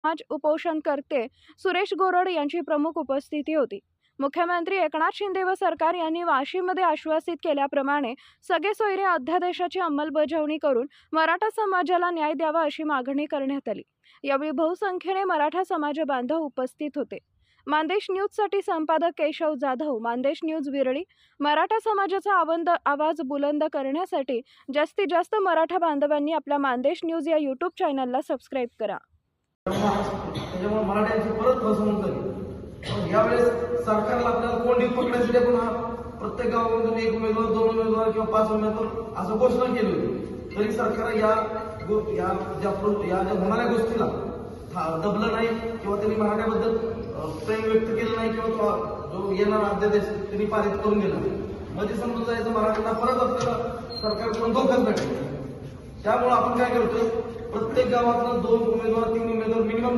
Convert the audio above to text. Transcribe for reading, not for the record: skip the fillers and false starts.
आज उपोषणकर्ते सुरेश गोरड यांची प्रमुख उपस्थिती होती। मुख्यमंत्री एकनाथ शिंदे व सरकार यांनी वाशीमध्ये आश्वासित केल्याप्रमाणे सगळे सोयरे अध्यादेशाची अंमलबजावणी करून मराठा समाजाला न्याय द्यावा अशी मागणी करण्यात आली। यावेळी बहुसंख्येने मराठा समाज बांधव उपस्थित होते। मानदेश न्यूजसाठी संपादक केशव जाधव, मानदेश न्यूज विरळी। मराठा समाजाचा आवाज बुलंद करण्यासाठी जास्तीत जास्त मराठा बांधवांनी आपल्या मानदेश न्यूज या यूट्यूब चॅनलला सबस्क्राईब करा। त्याच्यामुळे मराठ्यांची परत फसवणूक झाली। यावेळेस सरकारला आपल्याला कोण पकडायचं ते पुन्हा प्रत्येक गावामधून एक उमेदवार, दोन उमेदवार किंवा 5 उमेदवार असं घोषणा केली होती, तरी सरकार या होणाऱ्या गोष्टीला दबलं नाही किंवा त्यांनी मराठ्याबद्दल प्रेम व्यक्त केलं नाही किंवा जो येणारा अध्यादेश त्यांनी पारित करून दिला नाही। मध्ये समजून जायचं मराठ्यांना परत आपल्याला सरकारकडून धोकाच भेटेल। त्यामुळे आपण काय करतोय, प्रत्येक गावातून 2 उमेदवार, 3 उमेदवार मिनिमम